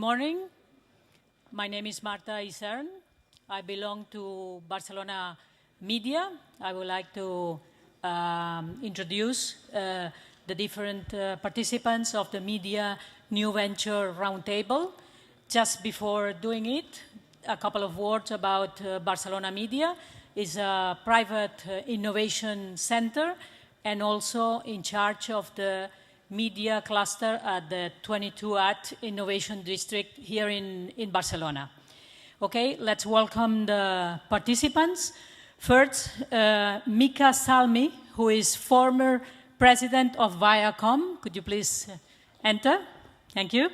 morning. My name is Marta Ysern. I belong to BarcelonaMedia. I would like to introduce the different participants of the media new venture roundtable. Just before doing it, a couple of words about BarcelonaMedia. It's a private innovation center and also in charge of the media cluster at the 22@ Innovation District here in Barcelona. Okay, let's welcome the participants. First, Mika Salmi, who is former president of Viacom. Could you please enter? Thank you.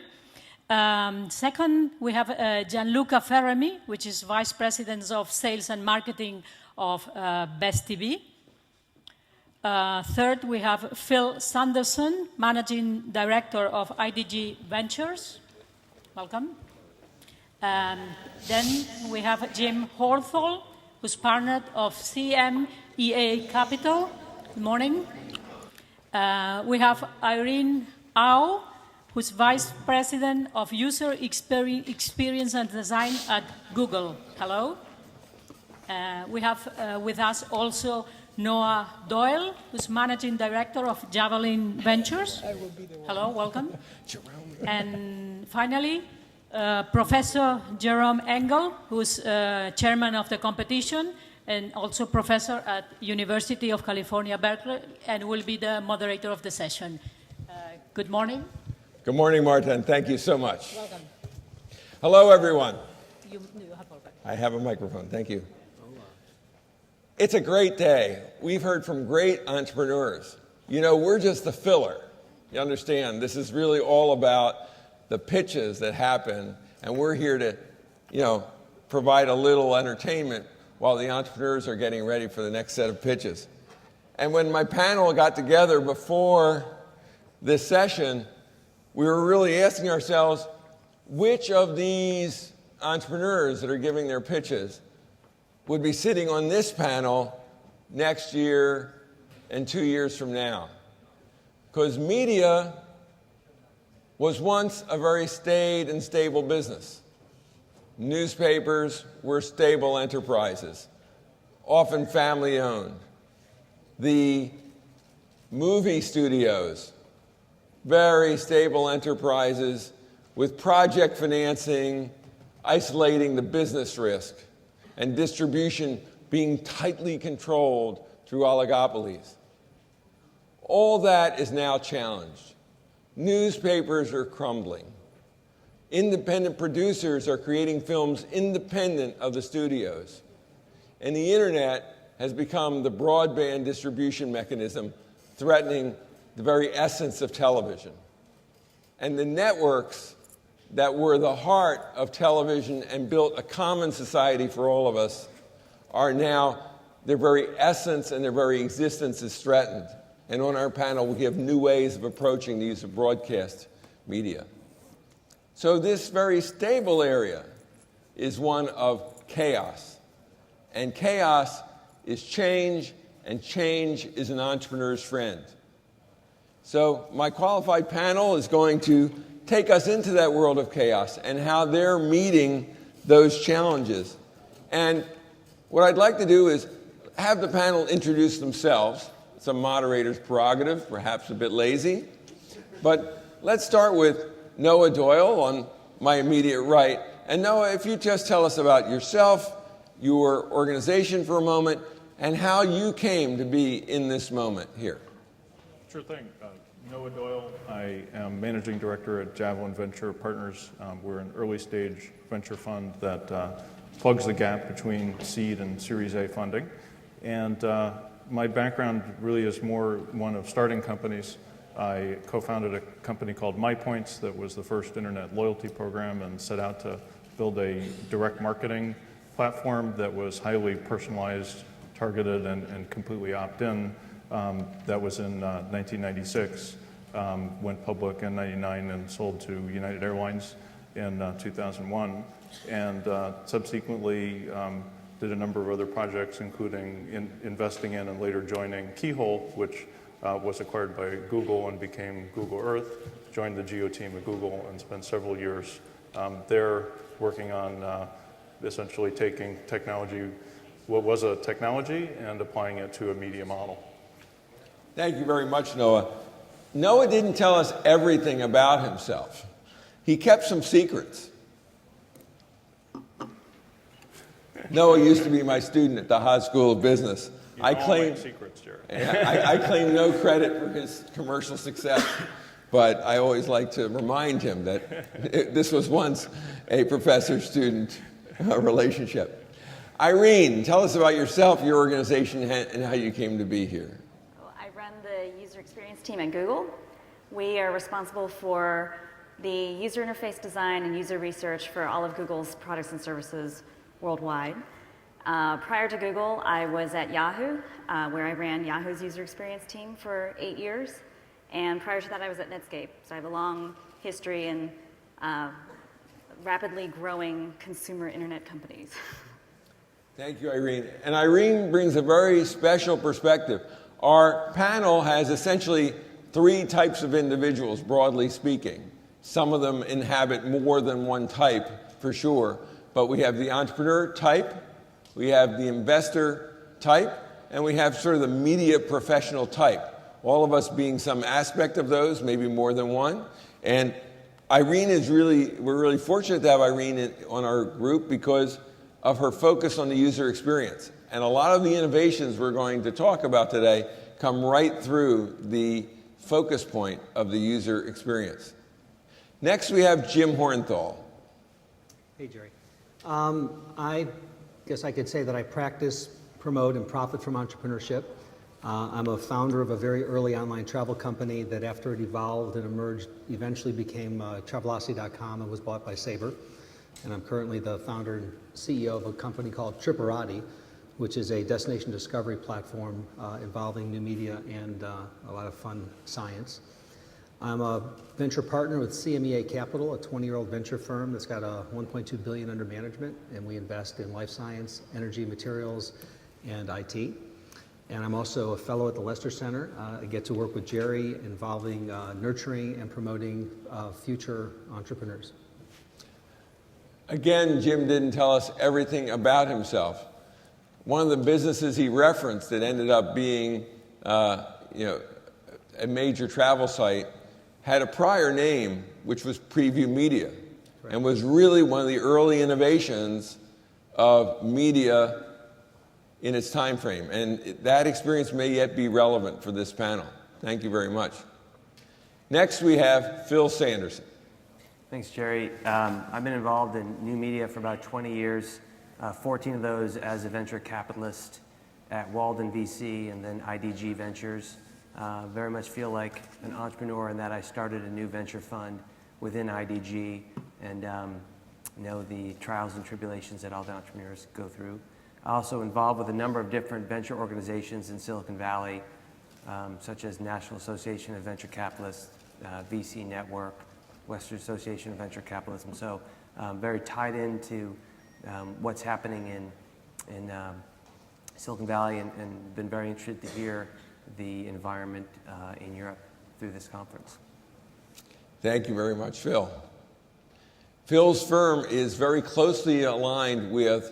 Second, we have Gianluca Ferrami, which is vice president of sales and marketing of BestTv. Third, we have Phil Sanderson, Managing Director of IDG Ventures. Welcome. Then we have Jim Hornthal, who's partner of CMEA Capital. Good morning. We have Irene Au, who's Vice President of User Experience and Design at Google. Hello. We have with us also Noah Doyle, who's Managing Director of JAVELIN Ventures. I will be the one. Hello, welcome. Jerome. And finally, Professor Jerome Engel, who's chairman of the competition and also professor at University of California, Berkeley, and will be the moderator of the session. Good morning. Good morning, Marta, and thank you so much. Welcome. Hello, everyone. You have already. I have a microphone. Thank you. It's a great day. We've heard from great entrepreneurs. You know, we're just the filler. You understand? This is really all about the pitches that happen, and we're here to, provide a little entertainment while the entrepreneurs are getting ready for the next set of pitches. And when my panel got together before this session, we were really asking ourselves, which of these entrepreneurs that are giving their pitches would be sitting on this panel next year and 2 years from now? Because media was once a very staid and stable business. Newspapers were stable enterprises, often family-owned. The movie studios, very stable enterprises with project financing, isolating the business risk, and distribution being tightly controlled through oligopolies. All that is now challenged. Newspapers are crumbling. Independent producers are creating films independent of the studios. And the internet has become the broadband distribution mechanism threatening the very essence of television. And the networks that were the heart of television and built a common society for all of us are now, their very essence and their very existence is threatened. And on our panel, we give new ways of approaching the use of broadcast media. So this very stable area is one of chaos. And chaos is change, and change is an entrepreneur's friend. So my qualified panel is going to take us into that world of chaos and how they're meeting those challenges. And what I'd like to do is have the panel introduce themselves. It's a moderator's prerogative, perhaps a bit lazy. But let's start with Noah Doyle on my immediate right. And Noah, if you just tell us about yourself, your organization for a moment, and how you came to be in this moment here. Sure thing. Noah Doyle. I am Managing Director at JAVELIN Venture Partners. We're an early-stage venture fund that plugs the gap between seed and Series A funding. And my background really is more one of starting companies. I co-founded a company called MyPoints that was the first internet loyalty program and set out to build a direct marketing platform that was highly personalized, targeted, and completely opt-in. That was in 1996, went public in 99 and sold to United Airlines in 2001, and subsequently did a number of other projects, including investing in and later joining Keyhole, which was acquired by Google and became Google Earth, joined the geo team at Google and spent several years They're working on essentially taking technology, what was a technology, and applying it to a media model. Thank you very much, Noah. Noah didn't tell us everything about himself. He kept some secrets. Noah used to be my student at the Haas School of Business. I claim secrets, Jerry. I claim no credit for his commercial success, but I always like to remind him that this was once a professor-student relationship. Irene, tell us about yourself, your organization, and how you came to be here. Well, I run the user experience team at Google. We are responsible for the user interface design and user research for all of Google's products and services worldwide. Prior to Google, I was at Yahoo, where I ran Yahoo's user experience team for 8 years. And prior to that, I was at Netscape. So I have a long history in rapidly growing consumer internet companies. Thank you, Irene. And Irene brings a very special perspective. Our panel has essentially 3 types of individuals, broadly speaking. Some of them inhabit more than one type, for sure. But we have the entrepreneur type, we have the investor type, and we have sort of the media professional type. All of us being some aspect of those, maybe more than one. And Irene is we're really fortunate to have Irene on our group because of her focus on the user experience. And a lot of the innovations we're going to talk about today come right through the focus point of the user experience. Next, we have Jim Hornthal. Hey, Jerry. I guess I could say that I practice, promote, and profit from entrepreneurship. I'm a founder of a very early online travel company that after it evolved and emerged, eventually became Travelocity.com and was bought by Sabre. And I'm currently the founder and CEO of a company called Tripperati, which is a destination discovery platform involving new media and a lot of fun science. I'm a venture partner with CMEA Capital, a 20-year-old venture firm that's got a $1.2 billion under management, and we invest in life science, energy, materials, and IT. And I'm also a fellow at the Lester Center. I get to work with Jerry involving nurturing and promoting future entrepreneurs. Again, Jim didn't tell us everything about himself. One of the businesses he referenced that ended up being a major travel site had a prior name, which was Preview Media, right, and was really one of the early innovations of media in its time frame. And that experience may yet be relevant for this panel. Thank you very much. Next, we have Phil Sanderson. Thanks, Jerry. I've been involved in new media for about 20 years, 14 of those as a venture capitalist at Walden VC and then IDG Ventures. Very much feel like an entrepreneur in that I started a new venture fund within IDG and know the trials and tribulations that all the entrepreneurs go through. Also involved with a number of different venture organizations in Silicon Valley, such as National Association of Venture Capitalists, VC Network, Western Association of Venture Capitalism. So very tied into what's happening in Silicon Valley and been very interested to hear the environment in Europe through this conference. Thank you very much, Phil. Phil's firm is very closely aligned with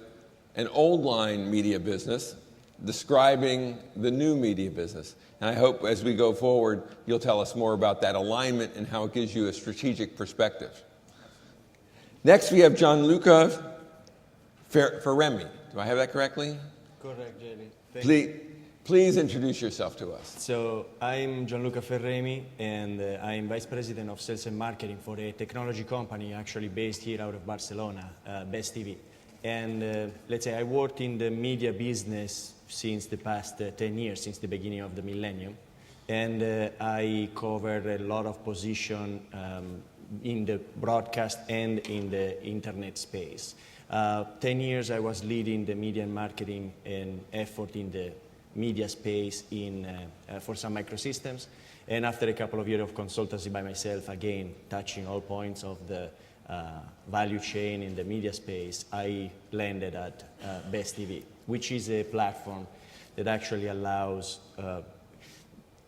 an old line media business describing the new media business. And I hope as we go forward, you'll tell us more about that alignment and how it gives you a strategic perspective. Next, we have Gianluca Ferremi. Do I have that correctly? Correct, Jerry. Please introduce yourself to us. So I'm Gianluca Ferremi, and I'm Vice President of Sales and Marketing for a technology company actually based here out of Barcelona, BestTv. And let's say I worked in the media business since the past 10 years, since the beginning of the millennium. And I covered a lot of position in the broadcast and in the internet space. 10 years I was leading the media and marketing and effort in the media space for some microsystems. And after a couple of years of consultancy by myself, again, touching all points of the value chain in the media space, I landed at BestTv, which is a platform that actually allows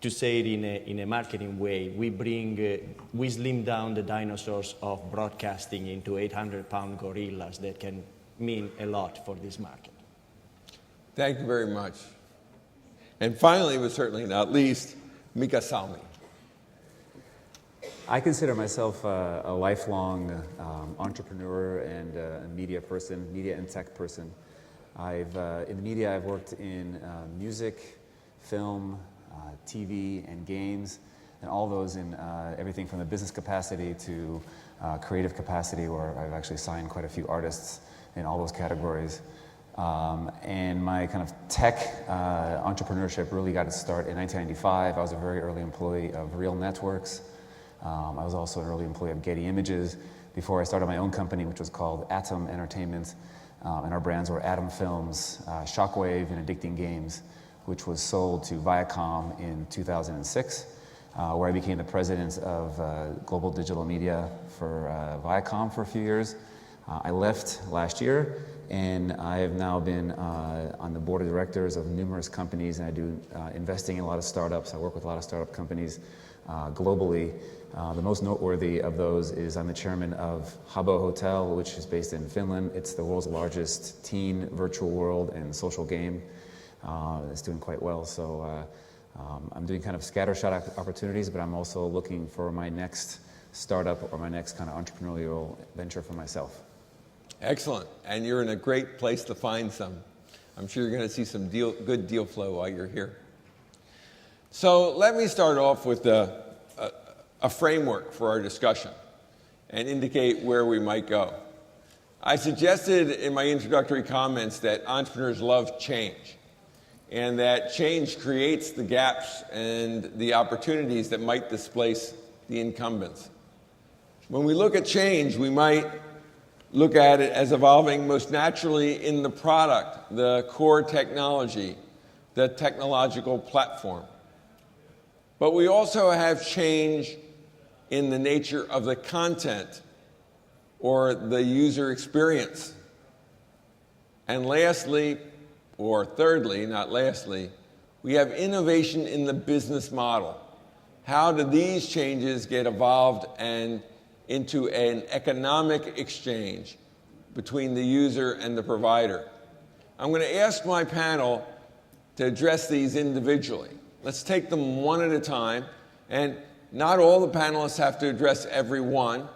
to say it in a marketing way, we slim down the dinosaurs of broadcasting into 800-pound gorillas that can mean a lot for this market. Thank you very much. And finally, but certainly not least, Mika Salmi. I consider myself a lifelong entrepreneur and a media person, media and tech person. In the media, I've worked in music, film, TV, and games, and all those in everything from the business capacity to creative capacity, where I've actually signed quite a few artists in all those categories. And my kind of tech entrepreneurship really got its start in 1995. I was a very early employee of Real Networks. I was also an early employee of Getty Images before I started my own company, which was called Atom Entertainment. And our brands were Atom Films, Shockwave, and Addicting Games, which was sold to Viacom in 2006, where I became the president of global digital media for Viacom for a few years. I left last year, and I have now been on the board of directors of numerous companies, and I do investing in a lot of startups. I work with a lot of startup companies globally. The most noteworthy of those is I'm the chairman of Habbo Hotel, which is based in Finland. It's the world's largest teen virtual world and social game. It's doing quite well, so I'm doing kind of scattershot opportunities, but I'm also looking for my next startup or my next kind of entrepreneurial venture for myself. Excellent. And you're in a great place to find some. I'm sure you're going to see some good deal flow while you're here. So let me start off with a framework for our discussion and indicate where we might go. I suggested in my introductory comments that entrepreneurs love change, and that change creates the gaps and the opportunities that might displace the incumbents. When we look at change, we might look at it as evolving most naturally in the product, the core technology, the technological platform. But we also have change in the nature of the content or the user experience. And lastly, or thirdly, not lastly, we have innovation in the business model. How do these changes get evolved and into an economic exchange between the user and the provider? I'm going to ask my panel to address these individually. Let's take them one at a time, and not all the panelists have to address every one,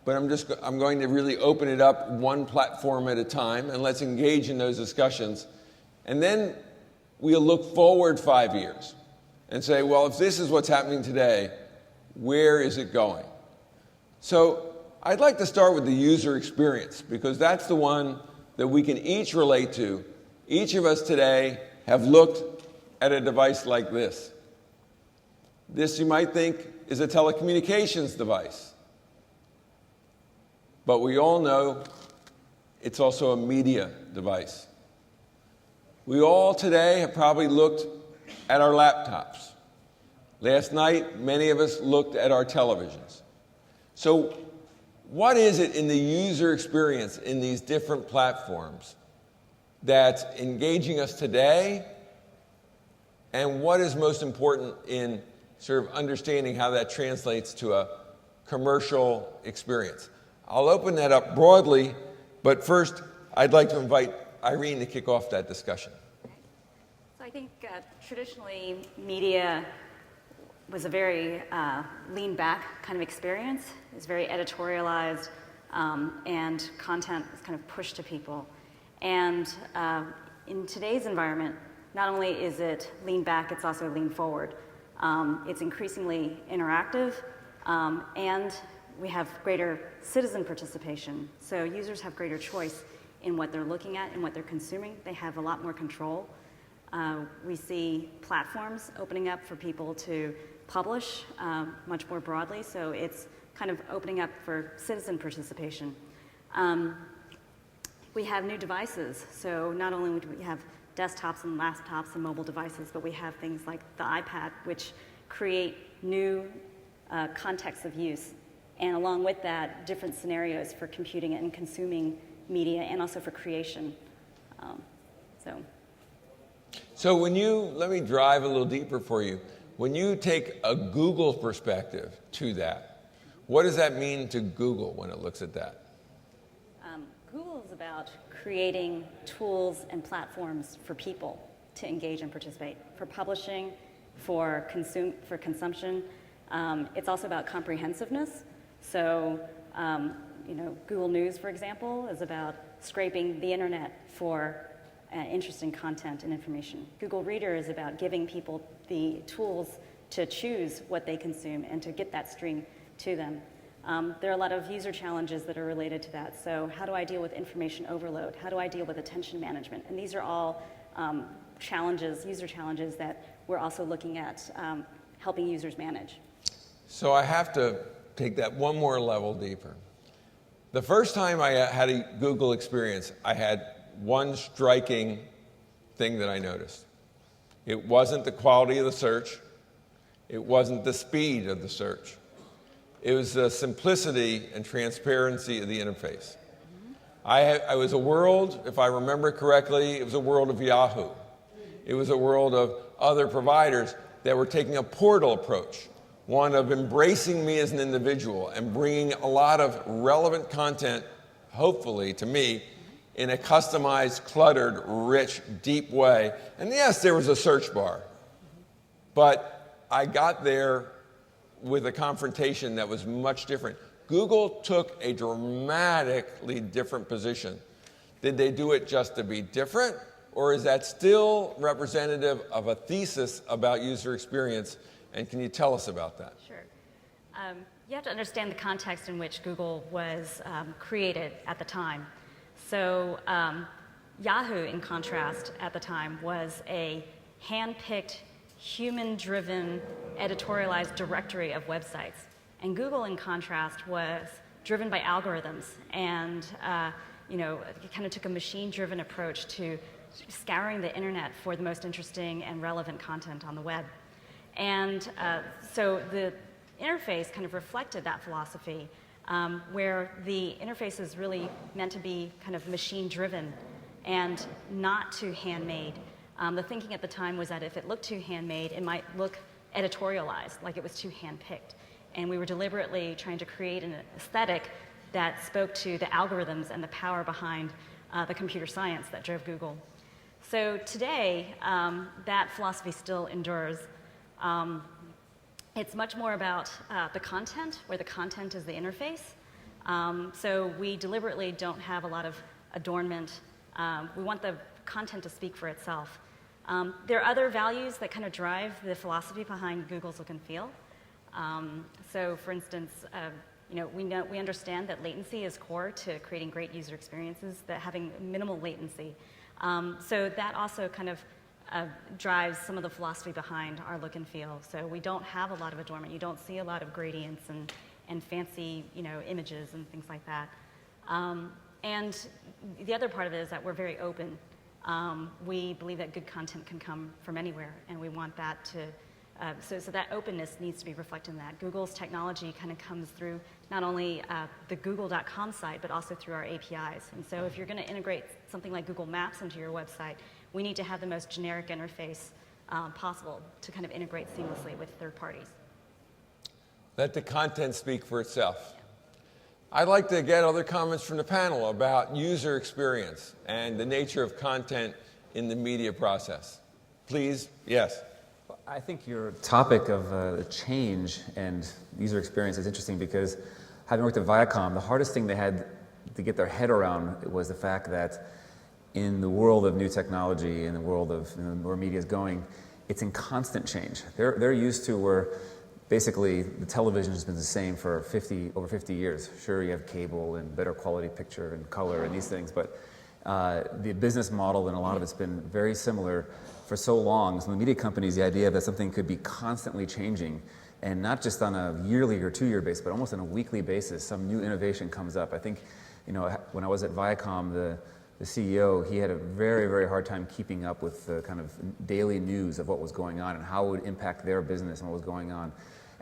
but I'm going to really open it up one platform at a time, and let's engage in those discussions. And then we'll look forward 5 years and say, well, if this is what's happening today, where is it going? So I'd like to start with the user experience, because that's the one that we can each relate to. Each of us today have looked at a device like this. This, you might think, is a telecommunications device. But we all know it's also a media device. We all today have probably looked at our laptops. Last night, many of us looked at our televisions. So what is it in the user experience in these different platforms that's engaging us today? And what is most important in sort of understanding how that translates to a commercial experience? I'll open that up broadly, but first I'd like to invite Irene to kick off that discussion. So I think traditionally media was a very lean back kind of experience. It was very editorialized, and content was kind of pushed to people. And in today's environment, not only is it lean back, it's also lean forward. It's increasingly interactive, and we have greater citizen participation. So users have greater choice in what they're looking at and what they're consuming. They have a lot more control. We see platforms opening up for people to publish much more broadly, so it's kind of opening up for citizen participation. We have new devices, so not only do we have desktops and laptops and mobile devices, but we have things like the iPad, which create new contexts of use. And along with that, different scenarios for computing and consuming media, and also for creation. So when let me drive a little deeper for you. When you take a Google perspective to that, what does that mean to Google when it looks at that? Google is about creating tools and platforms for people to engage and participate, for publishing, for consumption. It's also about comprehensiveness. So, Google News, for example, is about scraping the internet for interesting content and information. Google Reader is about giving people the tools to choose what they consume and to get that stream to them. There are a lot of user challenges that are related to that. So how do I deal with information overload? How do I deal with attention management? And these are all user challenges that we're also looking at helping users manage. So I have to take that one more level deeper. The first time I had a Google experience, I had one striking thing that I noticed. It wasn't the quality of the search. It wasn't the speed of the search. It was the simplicity and transparency of the interface. I was a world, if I remember correctly, it was a world of Yahoo. It was a world of other providers that were taking a portal approach, one of embracing me as an individual and bringing a lot of relevant content, hopefully to me, in a customized, cluttered, rich, deep way. And yes, there was a search bar, but I got there with a confrontation that was much different. Google took a dramatically different position. Did they do it just to be different, or is that still representative of a thesis about user experience? And can you tell us about that? Sure. You have to understand the context in which Google was created at the time. So Yahoo, in contrast, at the time, was a hand-picked, human-driven, editorialized directory of websites. And Google, in contrast, was driven by algorithms and it kind of took a machine-driven approach to scouring the internet for the most interesting and relevant content on the web. And so the interface kind of reflected that philosophy, where the interface is really meant to be kind of machine-driven and not too handmade. The thinking at the time was that if it looked too handmade, it might look editorialized, like it was too hand-picked. And we were deliberately trying to create an aesthetic that spoke to the algorithms and the power behind the computer science that drove Google. So today, that philosophy still endures. It's much more about the content, where the content is the interface. So we deliberately don't have a lot of adornment. We want the content to speak for itself. There are other values that kind of drive the philosophy behind Google's look and feel. So for instance, we understand that latency is core to creating great user experiences, that having minimal latency. So that also kind of drives some of the philosophy behind our look and feel. So we don't have a lot of adornment. You don't see a lot of gradients and fancy images and things like that. And the other part of it is that we're very open. We believe that good content can come from anywhere, and we want that to so that openness needs to be reflected in that. Google's technology kind of comes through not only the google.com site, but also through our APIs. And so if you're going to integrate something like Google Maps into your website, we need to have the most generic interface possible to kind of integrate seamlessly with third parties. Let the content speak for itself. I'd like to get other comments from the panel about user experience and the nature of content in the media process. Please, yes. I think your topic of change and user experience is interesting because having worked at Viacom, the hardest thing they had to get their head around was the fact that in the world of new technology, in the world of where media is going, it's in constant change. They're used to where basically the television has been the same for over 50 years. Sure, you have cable and better quality picture and color and these things, but the business model and a lot of it's been very similar for so long. So the media companies, the idea that something could be constantly changing, and not just on a yearly or 2-year basis, but almost on a weekly basis, some new innovation comes up. I think, when I was at Viacom, the CEO, he had a very, very hard time keeping up with the kind of daily news of what was going on and how it would impact their business and what was going on.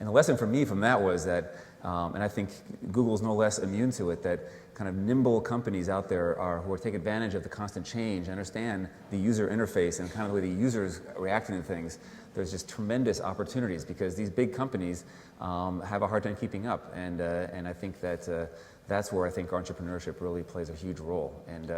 And the lesson for me from that was that, and I think Google's no less immune to it, that kind of nimble companies out there who take advantage of the constant change, understand the user interface and kind of the way the users reacting to things. There's just tremendous opportunities because these big companies have a hard time keeping up, and I think that that's where I think entrepreneurship really plays a huge role. And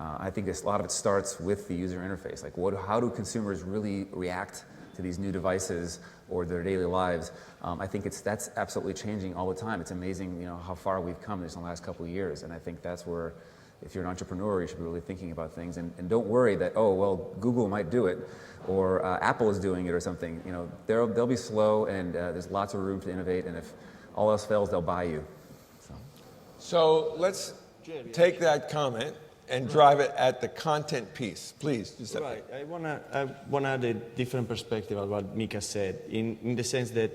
I think a lot of it starts with the user interface. Like, how do consumers really react to these new devices or their daily lives? I think that's absolutely changing all the time. It's amazing, how far we've come just in the last couple of years. And I think that's where, if you're an entrepreneur, you should be really thinking about things. And don't worry that, oh, well, Google might do it, or Apple is doing it or something. They'll be slow, and there's lots of room to innovate. And if all else fails, they'll buy you. So let's take that comment and drive it at the content piece. Please, Giuseppe. Right. I want to add a different perspective of what Mika said, in the sense that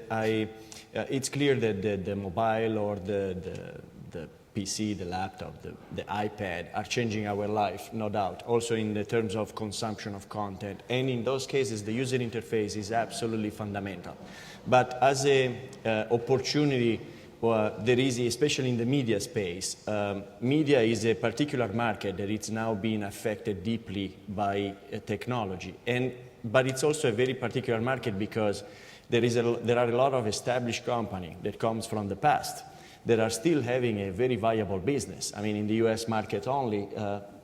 it's clear that the mobile or the PC, the laptop, the iPad are changing our life, no doubt, also in the terms of consumption of content. And in those cases, the user interface is absolutely fundamental. But as an opportunity, there is, especially in the media space, media is a particular market that it's now being affected deeply by technology. But it's also a very particular market because there are a lot of established companies that comes from the past that are still having a very viable business. I mean, in the US market only,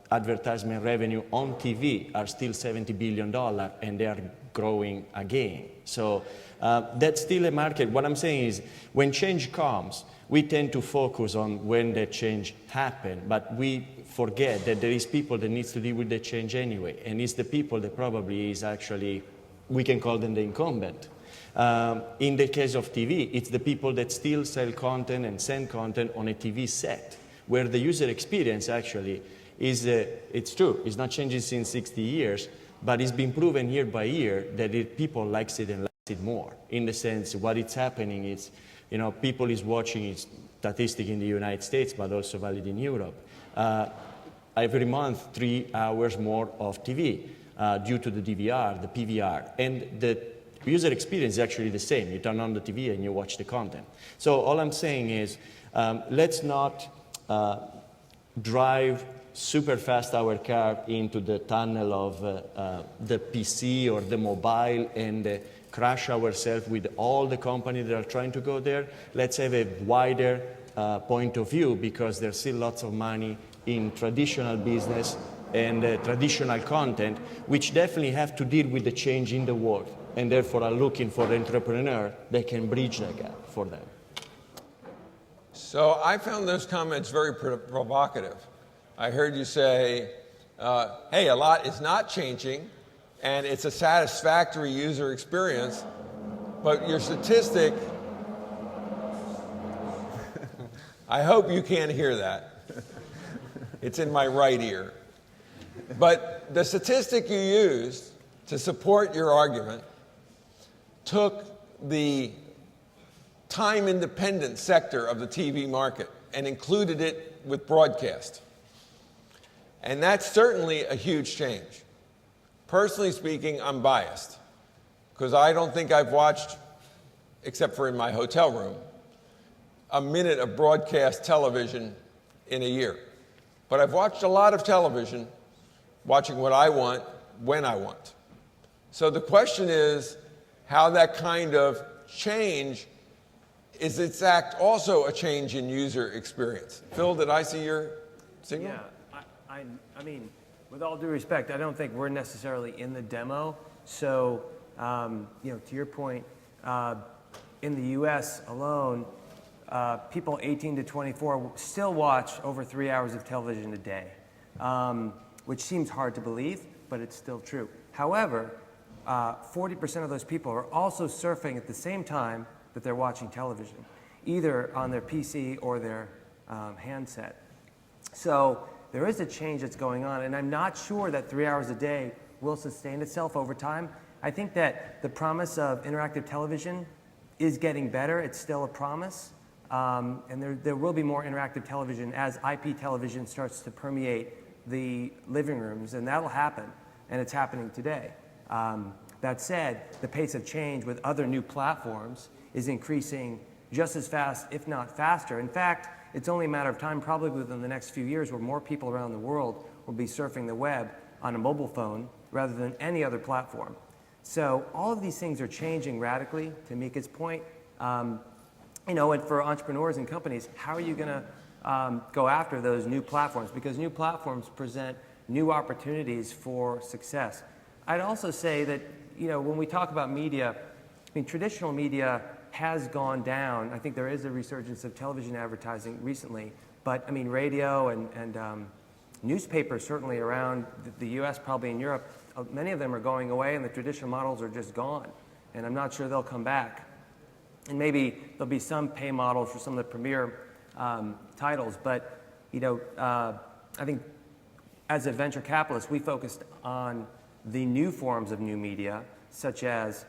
advertisement revenue on TV are still $70 billion, and they are growing again. So that's still a market. What I'm saying is, when change comes, we tend to focus on when that change happened, but we forget that there is people that needs to deal with the change anyway, and it's the people that probably is actually, we can call them the incumbent. In the case of TV, it's the people that still sell content and send content on a TV set, where the user experience actually is, it's true, it's not changing since 60 years, but it's been proven year by year that people likes it and likes it more. In the sense, what is happening is, people is watching, it's statistic in the United States, but also valid in Europe. Every month, 3 hours more of TV due to the DVR, the PVR, and the user experience is actually the same. You turn on the TV and you watch the content. So all I'm saying is, let's not drive super fast our car into the tunnel of the PC or the mobile and crush ourselves with all the companies that are trying to go there. Let's have a wider point of view, because there's still lots of money in traditional business and traditional content, which definitely have to deal with the change in the world, and therefore are looking for entrepreneurs that can bridge that gap for them. So I found those comments very provocative. I heard you say, hey, a lot is not changing, and it's a satisfactory user experience, but your statistic, I hope you can't hear that. It's in my right ear. But the statistic you used to support your argument took the time-independent sector of the TV market and included it with broadcast. And that's certainly a huge change. Personally speaking, I'm biased, because I don't think I've watched, except for in my hotel room, a minute of broadcast television in a year. But I've watched a lot of television, watching what I want, when I want. So the question is how that kind of change is, in fact, also a change in user experience. Phil, did I see your signal? Yeah. I mean, with all due respect, I don't think we're necessarily in the demo. So, to your point, in the U.S. alone, people 18 to 24 still watch over 3 hours of television a day, which seems hard to believe, but it's still true. However, 40% of those people are also surfing at the same time that they're watching television, either on their PC or their handset. So there is a change that's going on, and I'm not sure that 3 hours a day will sustain itself over time. I think that the promise of interactive television is getting better. It's still a promise, and there will be more interactive television as IP television starts to permeate the living rooms, and that'll happen, and it's happening today. That said, the pace of change with other new platforms is increasing just as fast, if not faster. In fact, it's only a matter of time, probably within the next few years, where more people around the world will be surfing the web on a mobile phone rather than any other platform. So all of these things are changing radically, to Mika's point. You know, and for entrepreneurs and companies, how are you going to go after those new platforms? Because new platforms present new opportunities for success. I'd also say that, you know, when we talk about media, I mean, traditional media has gone down. I think there is a resurgence of television advertising recently, but I mean, radio and newspapers certainly around the US, probably in Europe, many of them are going away and the traditional models are just gone. And I'm not sure they'll come back. And maybe there'll be some pay models for some of the premier titles, but you know, I think as a venture capitalist, we focused on the new forms of new media, such as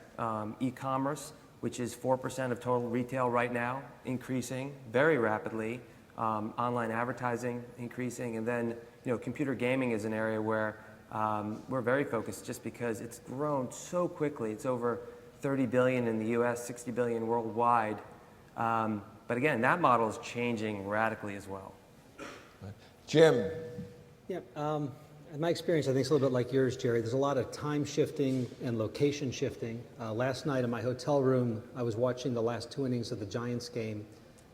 e-commerce, which is 4% of total retail right now, increasing very rapidly, online advertising increasing, and then you know, computer gaming is an area where we're very focused just because it's grown so quickly. It's over 30 billion in the US, 60 billion worldwide. But again, that model is changing radically as well. Jim. Yeah, in my experience, I think it's a little bit like yours, Jerry. There's a lot of time shifting and location shifting. Last night in my hotel room, I was watching the last 2 innings of the Giants game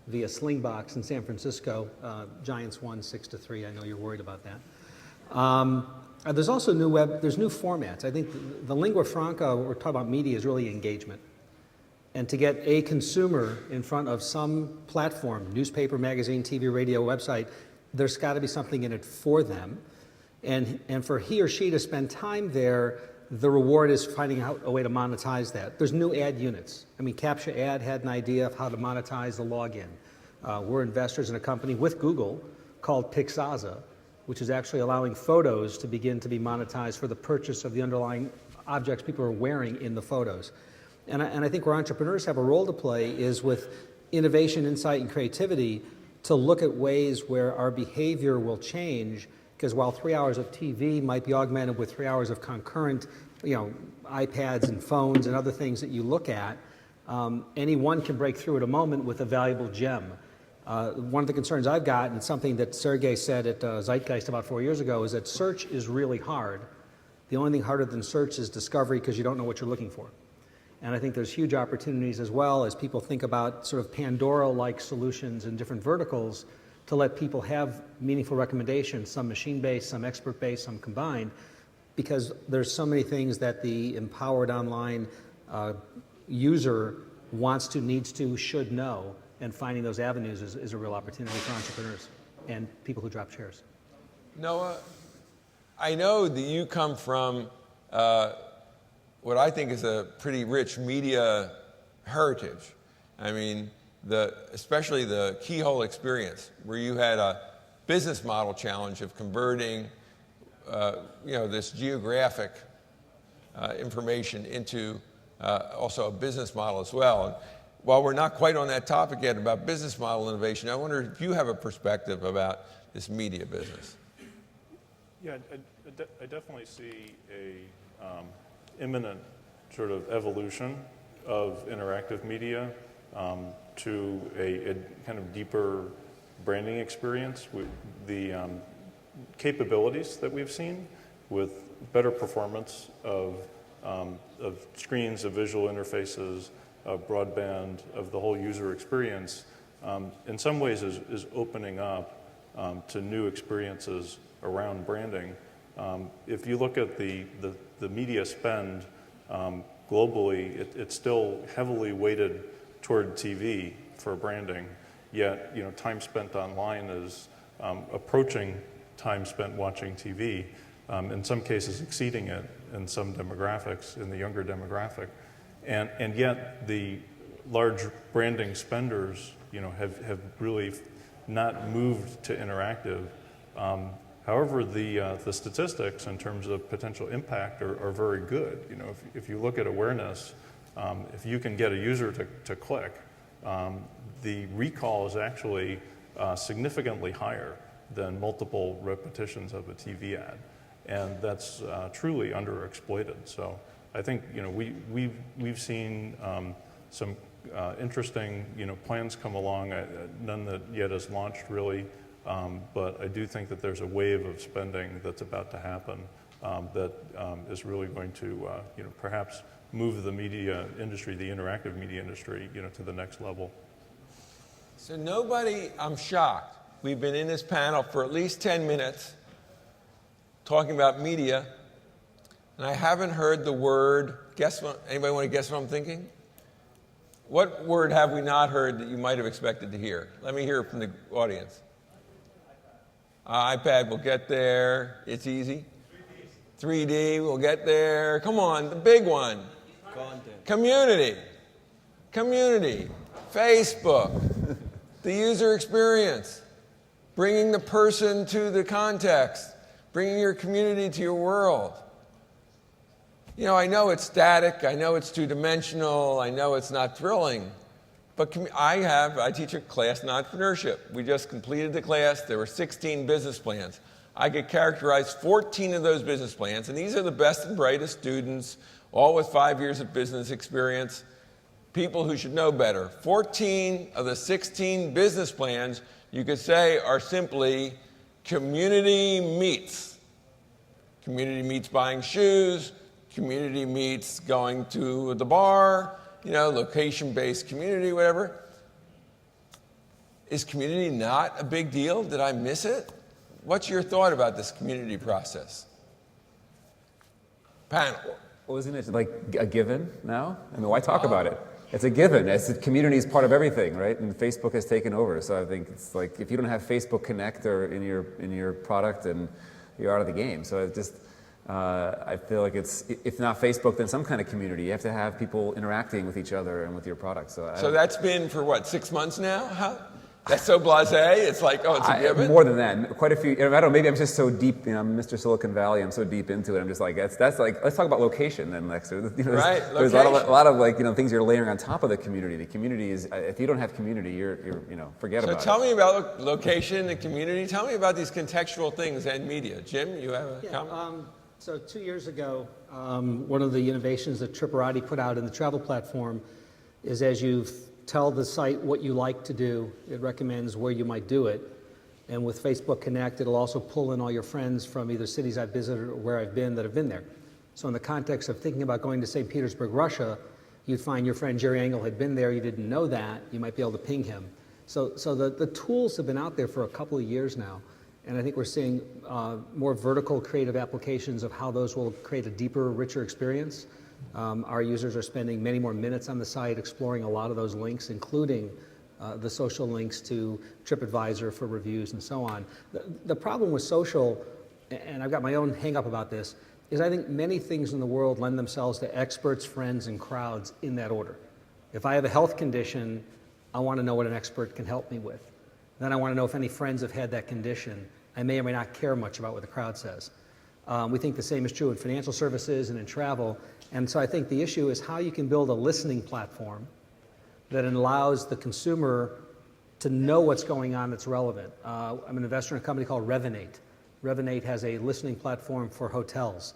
via Slingbox in San Francisco. Giants won 6-3. I know you're worried about that. There's also new formats. I think the lingua franca, when we're talking about media, is really engagement. And to get a consumer in front of some platform, newspaper, magazine, TV, radio, website, there's got to be something in it for them. And for he or she to spend time there, the reward is finding out a way to monetize that. There's new ad units. I mean, Capture Ad had an idea of how to monetize the login. We're investors in a company with Google called Pixaza, which is actually allowing photos to begin to be monetized for the purchase of the underlying objects people are wearing in the photos. And I think where entrepreneurs have a role to play is with innovation, insight, and creativity to look at ways where our behavior will change. Because while 3 hours of TV might be augmented with 3 hours of concurrent, you know, iPads and phones and other things that you look at, any one can break through at a moment with a valuable gem. One of the concerns I've got, and something that Sergey said at Zeitgeist about 4 years ago, is that search is really hard. The only thing harder than search is discovery, because you don't know what you're looking for. And I think there's huge opportunities as well as people think about sort of Pandora-like solutions in different verticals to let people have meaningful recommendations, some machine-based, some expert-based, some combined, because there's so many things that the empowered online user wants to, needs to, should know, and finding those avenues is a real opportunity for entrepreneurs and people who drop shares. Noah, I know that you come from what I think is a pretty rich media heritage. I mean, especially the keyhole experience, where you had a business model challenge of converting, you know, this geographic information into also a business model as well. And while we're not quite on that topic yet about business model innovation, I wonder if you have a perspective about this media business. Yeah, I definitely see a imminent sort of evolution of interactive media to a kind of deeper branding experience with the capabilities that we've seen with better performance of screens, of visual interfaces, of broadband, of the whole user experience, in some ways is opening up to new experiences around branding. If you look at the media spend globally, it's still heavily weighted toward TV for branding, yet you know, time spent online is approaching time spent watching TV, in some cases exceeding it in some demographics, in the younger demographic. And yet the large branding spenders, you know, have really not moved to interactive. However, the statistics in terms of potential impact are very good. You know, if you look at awareness, if you can get a user to click, the recall is actually significantly higher than multiple repetitions of a TV ad. And that's truly underexploited. So I think we've seen some interesting plans come along. None that yet has launched really, but I do think that there's a wave of spending that's about to happen that is really going to perhaps move the media industry, the interactive media industry, to the next level. So nobody, I'm shocked. We've been in this panel for at least 10 minutes talking about media, and I haven't heard the word, anybody want to guess what I'm thinking? What word have we not heard that you might have expected to hear? Let me hear it from the audience. iPad, we'll get there. It's easy. 3D, we'll get there. Come on, the big one. Content. Community. Facebook. The user experience. Bringing the person to the context. Bringing your community to your world. I know it's static. I know it's two-dimensional. I know it's not thrilling. But I teach a class in entrepreneurship. We just completed the class. There were 16 business plans. I could characterize 14 of those business plans, and these are the best and brightest students, all with 5 years of business experience, people who should know better. 14 of the 16 business plans, you could say, are simply community meets. Community meets buying shoes, community meets going to the bar, location-based community, whatever. Is community not a big deal? Did I miss it? What's your thought about this community process? Panel. Well, isn't it like a given now? I mean, why talk about it? It's a given. Community is part of everything, right? And Facebook has taken over. So I think it's like if you don't have Facebook Connect or in your product, then you're out of the game. So it just I feel like it's, if not Facebook, then some kind of community. You have to have people interacting with each other and with your product. So that's been for what, 6 months now? That's so blasé. It's like, oh, it's a given. More than that, quite a few. I don't know. Maybe I'm just so deep. I'm Mr. Silicon Valley. I'm so deep into it. I'm just like that's like. Let's talk about location then, Lex. Right. There's a lot of like things you're layering on top of the community. The community is, if you don't have community, you're forget about it. So tell me about location and community. Tell me about these contextual things and media. Jim, you have a comment? So 2 years ago, one of the innovations that Tripperati put out in the travel platform is as you tell the site what you like to do, it recommends where you might do it. And with Facebook Connect, it'll also pull in all your friends from either cities I've visited or where I've been that have been there. So in the context of thinking about going to St. Petersburg, Russia, you'd find your friend Jerry Engel had been there, you didn't know that, you might be able to ping him. So the tools have been out there for a couple of years now. And I think we're seeing more vertical creative applications of how those will create a deeper, richer experience. Our users are spending many more minutes on the site exploring a lot of those links, including the social links to TripAdvisor for reviews and so on. The problem with social, and I've got my own hang-up about this, is I think many things in the world lend themselves to experts, friends, and crowds in that order. If I have a health condition, I want to know what an expert can help me with. Then I want to know if any friends have had that condition. I may or may not care much about what the crowd says. We think the same is true in financial services and in travel. And so I think the issue is how you can build a listening platform that allows the consumer to know what's going on that's relevant. I'm an investor in a company called Revenate. Revenate has a listening platform for hotels,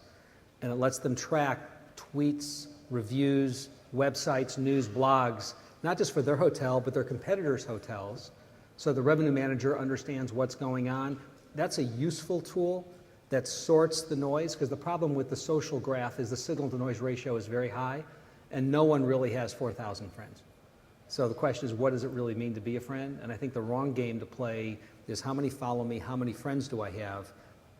and it lets them track tweets, reviews, websites, news, blogs, not just for their hotel, but their competitors' hotels. So the revenue manager understands what's going on. That's a useful tool that sorts the noise, because the problem with the social graph is the signal-to-noise ratio is very high, and no one really has 4,000 friends. So the question is, what does it really mean to be a friend? And I think the wrong game to play is how many follow me, how many friends do I have?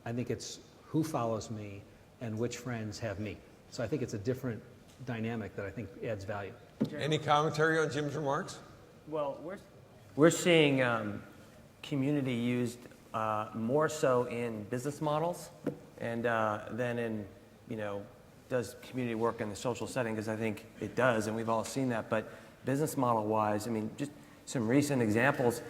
I think it's who follows me and which friends have me. So I think it's a different dynamic that I think adds value. Any commentary on Jim's remarks? Well, we're seeing community used more so in business models and than in, does community work in the social setting? Because I think it does, and we've all seen that. But business model-wise, I mean, just some recent examples,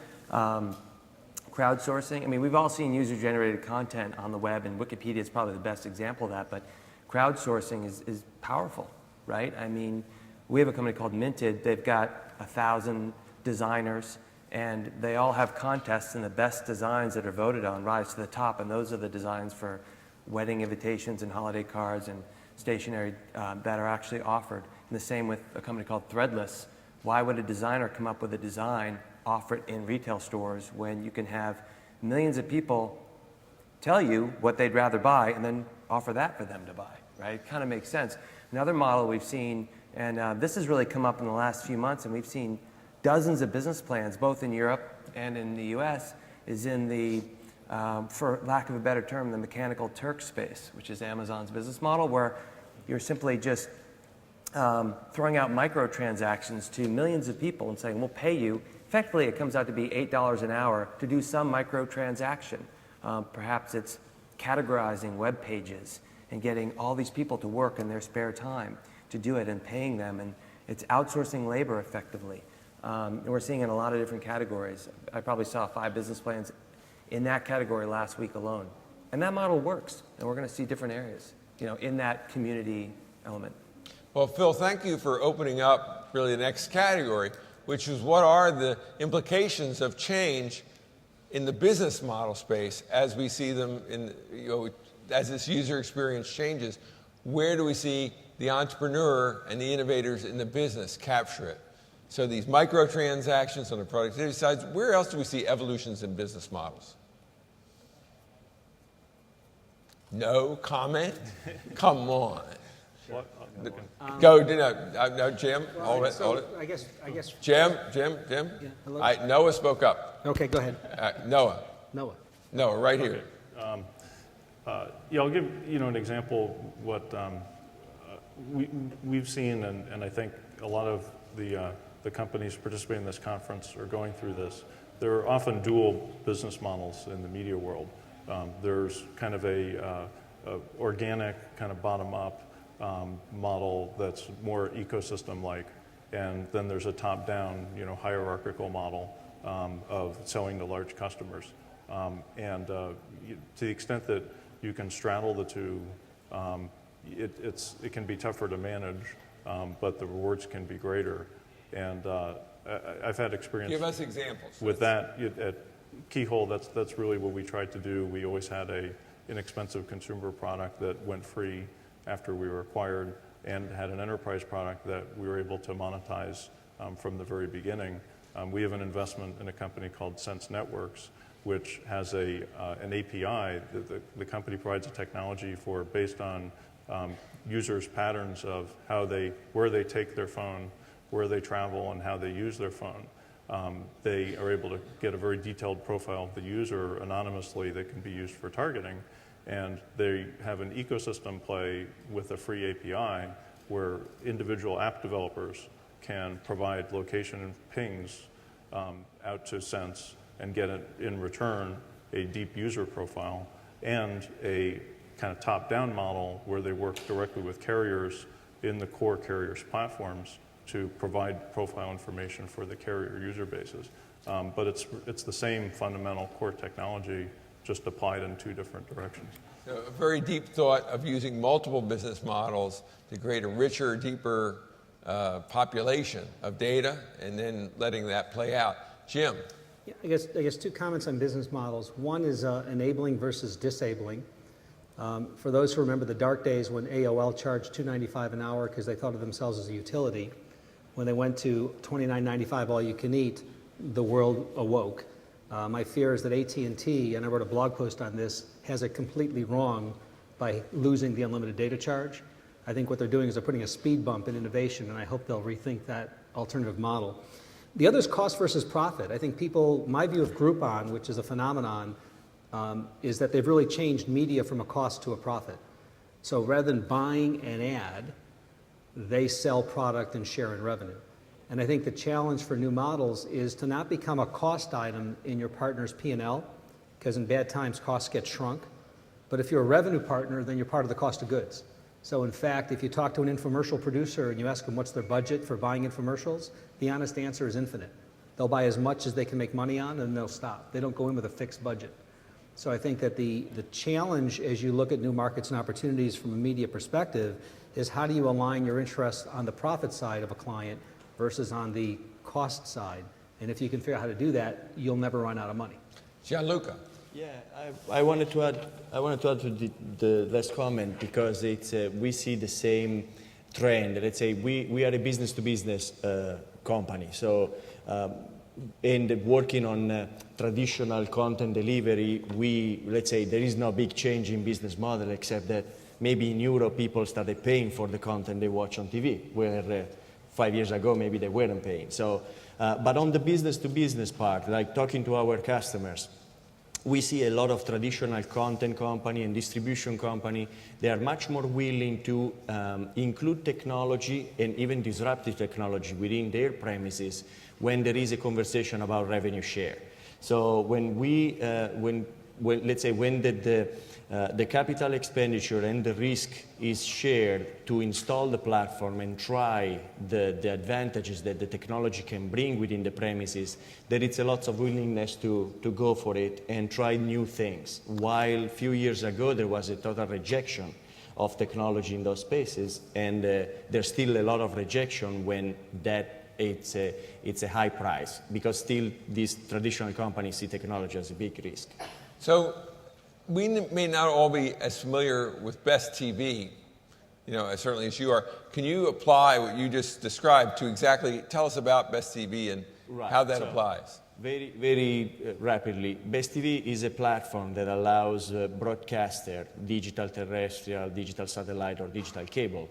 crowdsourcing. I mean, we've all seen user-generated content on the web, and Wikipedia is probably the best example of that. But crowdsourcing is powerful, right? I mean, we have a company called Minted. They've got 1,000 designers, and they all have contests, and the best designs that are voted on rise to the top, and those are the designs for wedding invitations and holiday cards and stationery that are actually offered. And the same with a company called Threadless. Why would a designer come up with a design, offer it in retail stores when you can have millions of people tell you what they'd rather buy and then offer that for them to buy, right? It kind of makes sense. Another model we've seen, and this has really come up in the last few months, and we've seen dozens of business plans, both in Europe and in the US, is in the, for lack of a better term, the mechanical Turk space, which is Amazon's business model, where you're simply just throwing out microtransactions to millions of people and saying, we'll pay you. Effectively, it comes out to be $8 an hour to do some microtransaction. Perhaps it's categorizing web pages and getting all these people to work in their spare time to do it and paying them. And it's outsourcing labor effectively. And we're seeing in a lot of different categories. I probably saw 5 business plans in that category last week alone. And that model works. And we're going to see different areas, you know, in that community element. Well, Phil, thank you for opening up really the next category, which is what are the implications of change in the business model space as we see them in, you know, as this user experience changes. Where do we see the entrepreneur and the innovators in the business capture it? So these microtransactions on the productivity side, where else do we see evolutions in business models? No comment? Come on. Go, no, Jim, hold it, hold it. I guess. Jim. hello? Noah spoke up. Okay, go ahead. Noah, right here. Okay. Yeah, I'll give an example. What we've seen, and I think a lot of the companies participating in this conference are going through this. There are often dual business models in the media world. There's kind of a organic, kind of bottom-up model that's more ecosystem-like, and then there's a top-down, hierarchical model of selling to large customers. To the extent that you can straddle the two, it can be tougher to manage, but the rewards can be greater. And I've had experience. Give us examples with that at Keyhole. That's really what we tried to do. We always had a inexpensive consumer product that went free after we were acquired, and had an enterprise product that we were able to monetize from the very beginning. We have an investment in a company called Sense Networks, which has an API. The company provides a technology for based on users' patterns of where they take their phone, where they travel, and how they use their phone. They are able to get a very detailed profile of the user anonymously that can be used for targeting. And they have an ecosystem play with a free API where individual app developers can provide location and pings out to Sense and get it in return a deep user profile and a kind of top-down model where they work directly with carriers in the core carriers' platforms to provide profile information for the carrier user bases. But it's the same fundamental core technology, just applied in 2 different directions. So a very deep thought of using multiple business models to create a richer, deeper population of data, and then letting that play out. Jim. Yeah, I guess 2 comments on business models. One is enabling versus disabling. For those who remember the dark days when AOL charged $2.95 an hour because they thought of themselves as a utility, when they went to $29.95 all you can eat, the world awoke. My fear is that AT&T, and I wrote a blog post on this, has it completely wrong by losing the unlimited data charge. I think what they're doing is they're putting a speed bump in innovation, and I hope they'll rethink that alternative model. The other is cost versus profit. I think my view of Groupon, which is a phenomenon, is that they've really changed media from a cost to a profit. So rather than buying an ad, they sell product and share in revenue. And I think the challenge for new models is to not become a cost item in your partner's P&L, because in bad times, costs get shrunk. But if you're a revenue partner, then you're part of the cost of goods. So in fact, if you talk to an infomercial producer and you ask them what's their budget for buying infomercials, the honest answer is infinite. They'll buy as much as they can make money on, and they'll stop. They don't go in with a fixed budget. So I think that the challenge as you look at new markets and opportunities from a media perspective is how do you align your interests on the profit side of a client versus on the cost side. And if you can figure out how to do that, you'll never run out of money. Gianluca. Yeah, I wanted to add to the last comment because it's we see the same trend. Let's say we are a business-to-business company, so and working on traditional content delivery, let's say there is no big change in business model except that maybe in Europe people started paying for the content they watch on TV, where 5 years ago maybe they weren't paying. So, but on the business-to-business part, like talking to our customers, we see a lot of traditional content company and distribution company. They are much more willing to include technology and even disruptive technology within their premises when there is a conversation about revenue share. So when let's say when the capital expenditure and the risk is shared to install the platform and try the advantages that the technology can bring within the premises, there is a lot of willingness to go for it and try new things. While a few years ago there was a total rejection of technology in those spaces, and there's still a lot of rejection when it's a high price, because still these traditional companies see technology as a big risk. So we may not all be as familiar with BestTv, as certainly as you are. Can you apply what you just described to exactly tell us about BestTv and how that applies? Very, very rapidly. BestTv is a platform that allows broadcaster, digital terrestrial, digital satellite, or digital cable,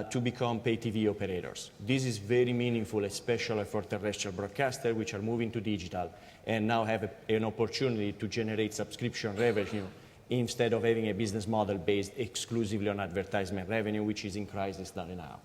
to become pay TV operators. This is very meaningful, especially for terrestrial broadcasters, which are moving to digital and now have an opportunity to generate subscription revenue instead of having a business model based exclusively on advertisement revenue, which is in crisis now.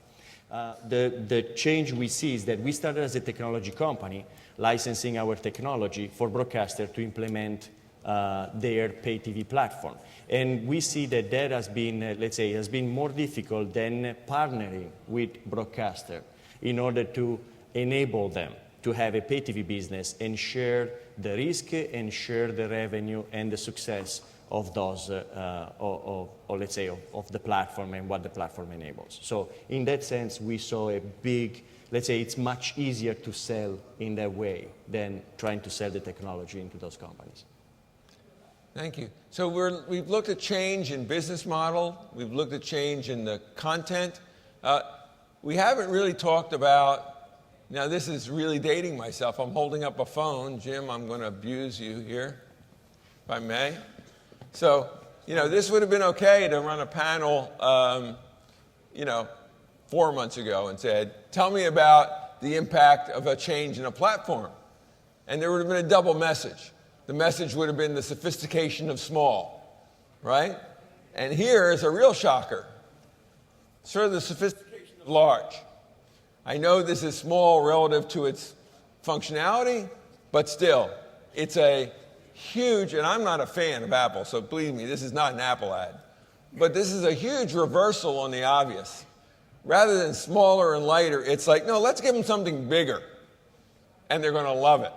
The change we see is that we started as a technology company licensing our technology for broadcasters to implement their pay TV platform. And we see that has been, let's say, has been more difficult than partnering with broadcasters in order to enable them to have a pay TV business and share the risk and share the revenue and the success of those, or let's say, of the platform and what the platform enables. So in that sense, we saw a big, let's say, it's much easier to sell in that way than trying to sell the technology into those companies. Thank you. So we've looked at change in business model. We've looked at change in the content. We haven't really talked about, now this is really dating myself. I'm holding up a phone. Jim, I'm going to abuse you here, if I may. So, this would have been okay to run a panel, 4 months ago and said, tell me about the impact of a change in a platform. And there would have been a double message. The message would have been the sophistication of small, right? And here is a real shocker. Sort of the sophistication of large. I know this is small relative to its functionality, but still, it's a huge, and I'm not a fan of Apple, so believe me, this is not an Apple ad. But this is a huge reversal on the obvious. Rather than smaller and lighter, it's like, no, let's give them something bigger. And they're going to love it.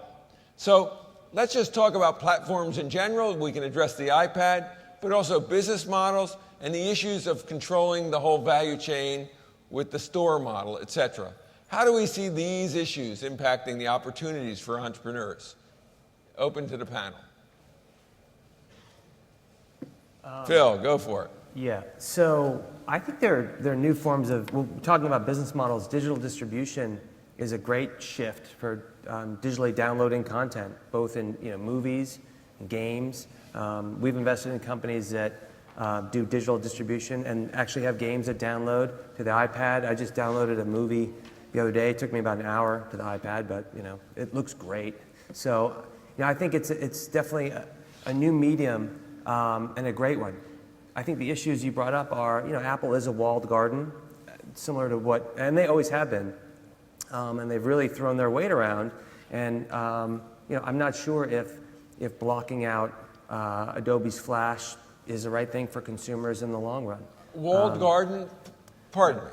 So let's just talk about platforms in general. We can address the iPad, but also business models and the issues of controlling the whole value chain with the store model, et cetera. How do we see these issues impacting the opportunities for entrepreneurs? Open to the panel. Phil, go for it. Yeah, so I think there are new forms of, well, talking about business models, digital distribution is a great shift for digitally downloading content, both in movies, and games. We've invested in companies that do digital distribution and actually have games that download to the iPad. I just downloaded a movie the other day. It took me about an hour to the iPad, but it looks great. So I think it's definitely a new medium and a great one. I think the issues you brought up are, Apple is a walled garden, similar to and they always have been, and they've really thrown their weight around. And I'm not sure if blocking out Adobe's Flash is the right thing for consumers in the long run. Walled garden, pardon me.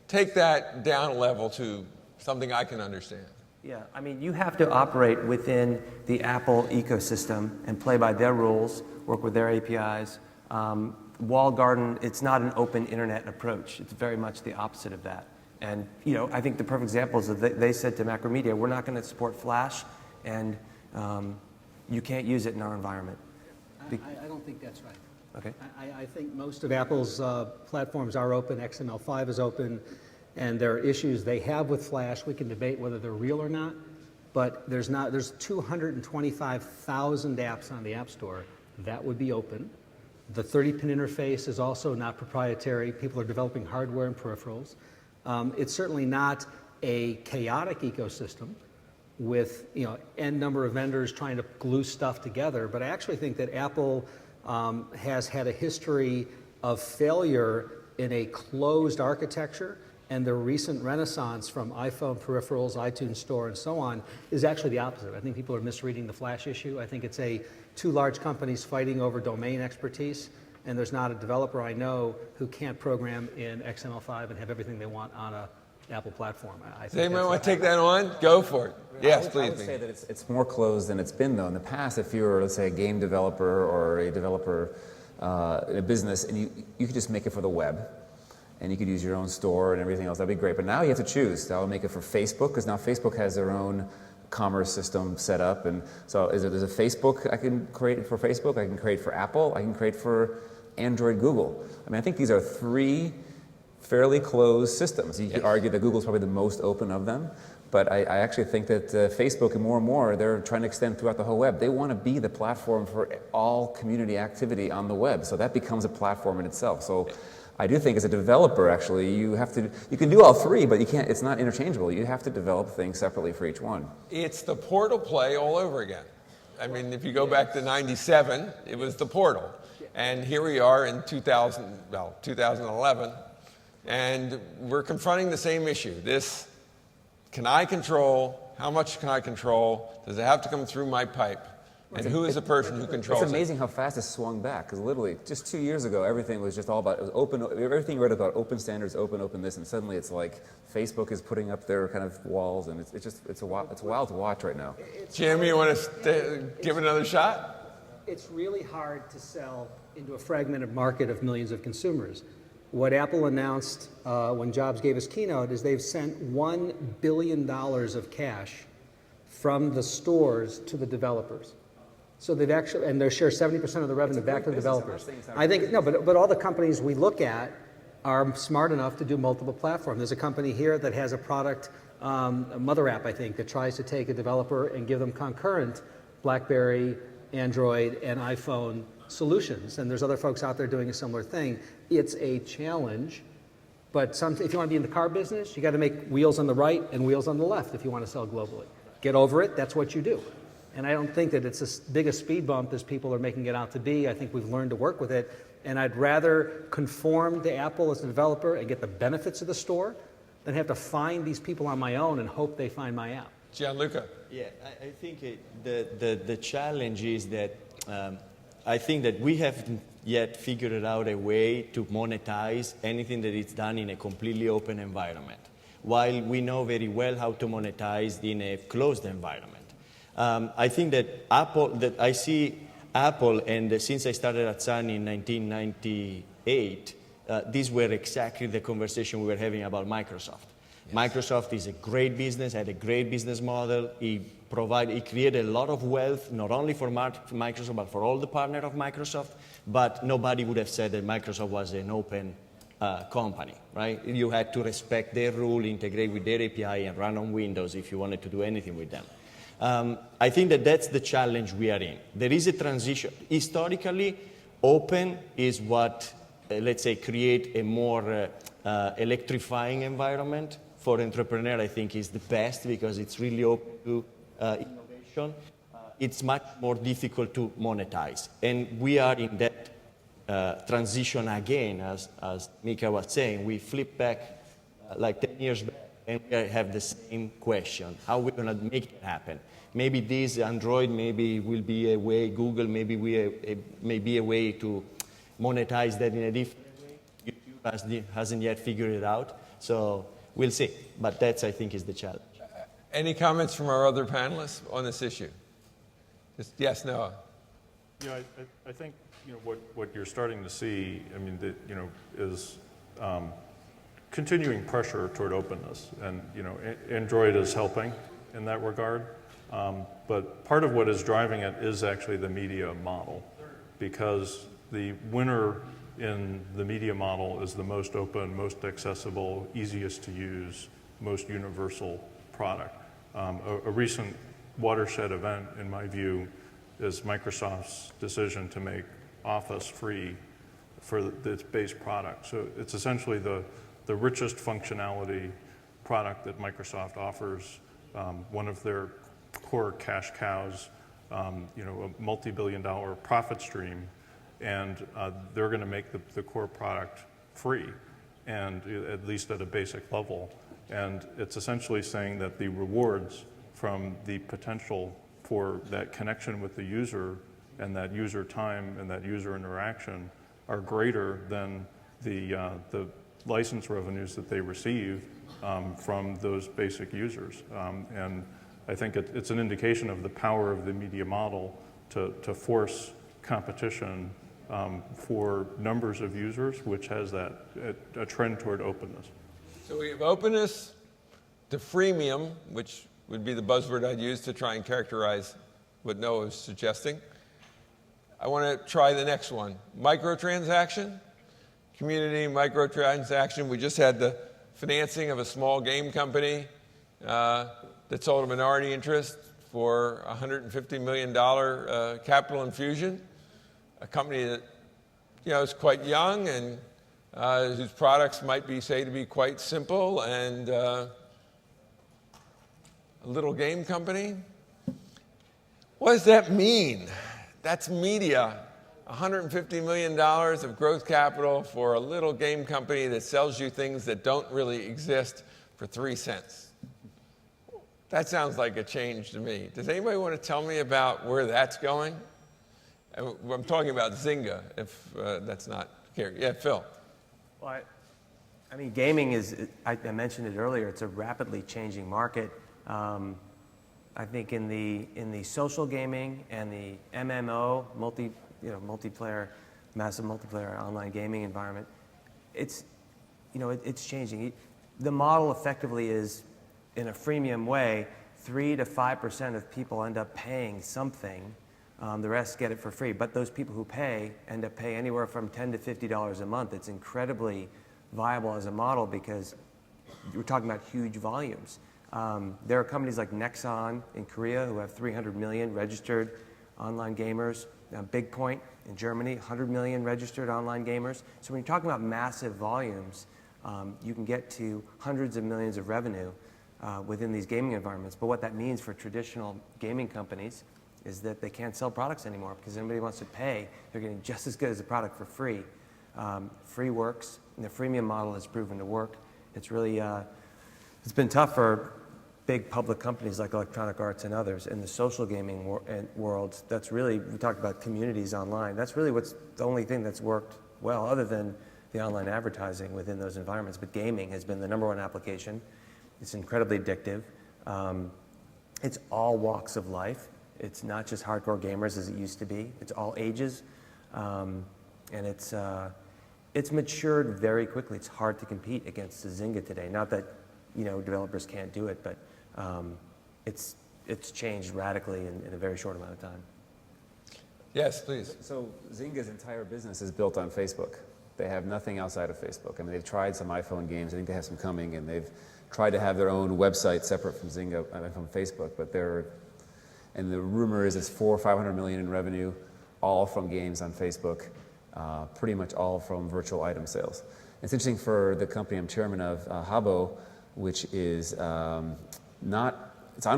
Take that down a level to something I can understand. Yeah, I mean, you have to operate within the Apple ecosystem and play by their rules, work with their APIs. Walled garden, it's not an open internet approach. It's very much the opposite of that. And, I think the perfect example is that they said to Macromedia, we're not going to support Flash, and, you can't use it in our environment. I don't think that's right. Okay. I think most of Apple's platforms are open. XML5 is open, and there are issues they have with Flash. We can debate whether they're real or not, but there's 225,000 apps on the App Store. That would be open. The 30-pin interface is also not proprietary. People are developing hardware and peripherals. It's certainly not a chaotic ecosystem with n number of vendors trying to glue stuff together, but I actually think that Apple has had a history of failure in a closed architecture, and the recent renaissance from iPhone peripherals, iTunes Store, and so on is actually the opposite. I think people are misreading the Flash issue. I think it's two large companies fighting over domain expertise, and there's not a developer I know who can't program in XML5 and have everything they want on a Apple platform. Does anyone want to take that on? Go for it. Yes, please. I would say that it's more closed than it's been, though. In the past, if you were, let's say, a game developer or a developer in a business, and you could just make it for the web, and you could use your own store and everything else, that'd be great. But now you have to choose. I'll make it for Facebook, because now Facebook has their own commerce system set up. And so there's a Facebook I can create for Facebook, I can create for Apple, I can create for Android, Google. I mean, I think these are three fairly closed systems. You could argue that Google's probably the most open of them, but I actually think that Facebook and more, they're trying to extend throughout the whole web. They want to be the platform for all community activity on the web, so that becomes a platform in itself. So I do think as a developer, actually, you can do all three, but you can't, it's not interchangeable. You have to develop things separately for each one. It's the portal play all over again. I mean, if you go back to '97, it was the portal. And here we are in 2011, and we're confronting the same issue. This, can I control, how much can I control? Does it have to come through my pipe? And who is the person who controls it? It's amazing how fast it swung back, because literally just 2 years ago, everything was just all about, it was open, everything you read about open standards, open this, and suddenly it's like Facebook is putting up their kind of walls, and it's wild to watch right now. Jim, you want to give it another shot? It's really hard to sell into a fragmented market of millions of consumers. What Apple announced when Jobs gave his keynote is they've sent $1 billion of cash from the stores to the developers. So they've actually, and they share 70% of the revenue back to the developers. I think, no, but all the companies we look at are smart enough to do multiple platforms. There's a company here that has a product, a mother app, I think, that tries to take a developer and give them concurrent BlackBerry, Android, and iPhone solutions. And there's other folks out there doing a similar thing. It's a challenge, but if you want to be in the car business, you got to make wheels on the right and wheels on the left if you want to sell globally. Get over it, that's what you do. And I don't think that it's as big a speed bump as people are making it out to be. I think we've learned to work with it. And I'd rather conform to Apple as a developer and get the benefits of the store than have to find these people on my own and hope they find my app. Gianluca. Yeah, I think the challenge is that I think that we haven't yet figured out a way to monetize anything that is done in a completely open environment, while we know very well how to monetize in a closed environment. I think that I see Apple, and since I started at Sun in 1998, these were exactly the conversation we were having about Microsoft. Yes. Microsoft is a great business, had a great business model. It created a lot of wealth, not only for Microsoft, but for all the partners of Microsoft. But nobody would have said that Microsoft was an open company, right? You had to respect their rule, integrate with their API, and run on Windows if you wanted to do anything with them. I think that that's the challenge we are in. There is a transition. Historically, open is what, let's say, create a more electrifying environment. For entrepreneur, I think is the best because it's really open to innovation. It's much more difficult to monetize. And we are in that transition again, as Mika was saying. We flip back like 10 years back, and we have the same question. How are we going to make it happen? Maybe this Android maybe will be a way, Google maybe may be a way to monetize that in a different way. YouTube hasn't yet figured it out. So we'll see. But that's, I think, is the challenge. Any comments from our other panelists on this issue? Yes, Noah. Yeah, I think what you're starting to see, I mean, is continuing pressure toward openness, and Android is helping in that regard. But part of what is driving it is actually the media model, because the winner in the media model is the most open, most accessible, easiest to use, most universal product. A recent watershed event, in my view, is Microsoft's decision to make Office free for its base product. So it's essentially the richest functionality product that Microsoft offers, one of their core cash cows, a multi-billion-dollar profit stream, and they're going to make the core product free, and at least at a basic level. And it's essentially saying that the rewards from the potential for that connection with the user and that user time and that user interaction are greater than the license revenues that they receive from those basic users. And I think it's an indication of the power of the media model to force competition for numbers of users, which has a trend toward openness. So we have openness to freemium, which would be the buzzword I'd use to try and characterize what Noah was suggesting. I want to try the next one. Microtransaction, community microtransaction. We just had the financing of a small game company that sold a minority interest for $150 million capital infusion. A company that is quite young and whose products might be say to be quite simple, and a little game company. What does that mean? That's media. $150 million of growth capital for a little game company that sells you things that don't really exist for 3 cents. That sounds like a change to me. Does anybody want to tell me about where that's going? I'm talking about Zynga, if that's not here. Yeah, Phil. Well, I mean, gaming is, I mentioned it earlier, it's a rapidly changing market. I think in the social gaming and the MMO, multiplayer, massive multiplayer online gaming environment, it's changing. The model effectively is, in a freemium way, 3 to 5% of people end up paying something. The rest get it for free. But those people who pay end up paying anywhere from $10 to $50 a month. It's incredibly viable as a model because we're talking about huge volumes. There are companies like Nexon in Korea who have 300 million registered online gamers. BigPoint in Germany, 100 million registered online gamers. So when you're talking about massive volumes, you can get to hundreds of millions of revenue within these gaming environments. But what that means for traditional gaming companies is that they can't sell products anymore because anybody wants to pay, they're getting just as good as a product for free. Free works, and the freemium model has proven to work. It's really, it's been tough for big public companies like Electronic Arts and others in the social gaming worlds. That's really, we talked about communities online. That's really what's the only thing that's worked well, other than the online advertising within those environments. But gaming has been the #1 application. It's incredibly addictive. It's all walks of life. It's not just hardcore gamers as it used to be. It's all ages. And it's matured very quickly. It's hard to compete against Zynga today. Not that developers can't do it, but it's changed radically in a very short amount of time. Yes, please. So Zynga's entire business is built on Facebook. They have nothing outside of Facebook. I mean, they've tried some iPhone games. I think they have some coming, and they've tried to have their own website separate from Zynga, from Facebook. But and the rumor is it's $400 or $500 million in revenue, all from games on Facebook, pretty much all from virtual item sales. It's interesting for the company I'm chairman of, Habbo, which is it's on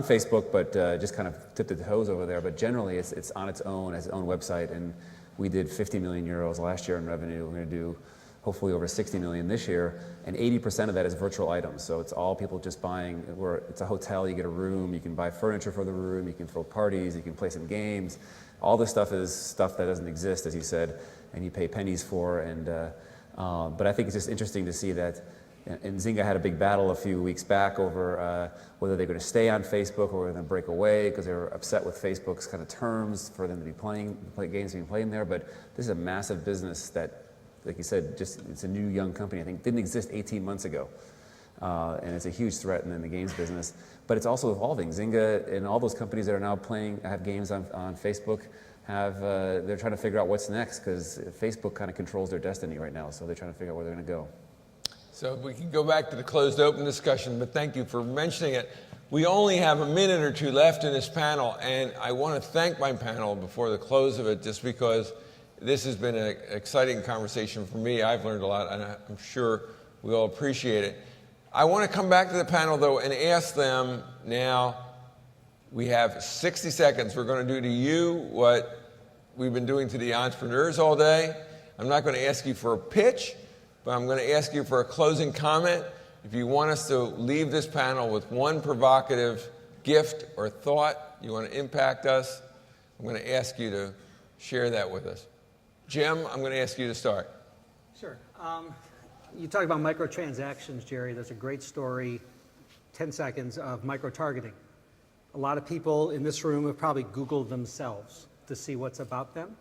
Facebook, but just kind of tipped the toes over there. But generally, it's on its own, as its own website, and we did 50 million euros last year in revenue. We're going to do hopefully over 60 million this year, and 80% of that is virtual items. So it's all people just buying, where it's a hotel, you get a room, you can buy furniture for the room, you can throw parties, you can play some games. All this stuff is stuff that doesn't exist, as you said, and you pay pennies for. And but I think it's just interesting to see that. And Zynga had a big battle a few weeks back over whether they're going to stay on Facebook or whether they're going to break away because they were upset with Facebook's kind of terms for them to be playing games being played in there. But this is a massive business that, like you said, it's a new young company. I think didn't exist 18 months ago. and it's a huge threat in the games business. But it's also evolving. Zynga and all those companies that are now have games on Facebook, they're trying to figure out what's next, because Facebook kind of controls their destiny right now, so they're trying to figure out where they're going to go. So we can go back to the closed open discussion, but thank you for mentioning it. We only have a minute or two left in this panel, and I want to thank my panel before the close of it, just because this has been an exciting conversation for me. I've learned a lot, and I'm sure we all appreciate it. I want to come back to the panel, though, and ask them now. We have 60 seconds. We're going to do to you what we've been doing to the entrepreneurs all day. I'm not going to ask you for a pitch, but I'm going to ask you for a closing comment. If you want us to leave this panel with one provocative gift or thought, you want to impact us, I'm going to ask you to share that with us. Jim, I'm going to ask you to start. Sure. You talk about microtransactions, Jerry. There's a great story, 10 seconds, of micro-targeting. A lot of people in this room have probably Googled themselves to see what's about them.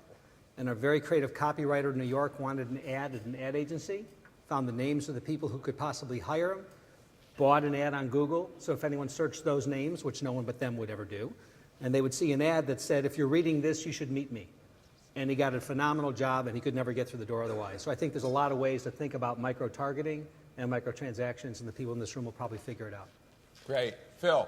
And a very creative copywriter in New York wanted an ad at an ad agency, found the names of the people who could possibly hire him, bought an ad on Google. So if anyone searched those names, which no one but them would ever do, and they would see an ad that said, if you're reading this, you should meet me. And he got a phenomenal job, and he could never get through the door otherwise. So I think there's a lot of ways to think about micro-targeting and microtransactions, and the people in this room will probably figure it out. Great. Phil?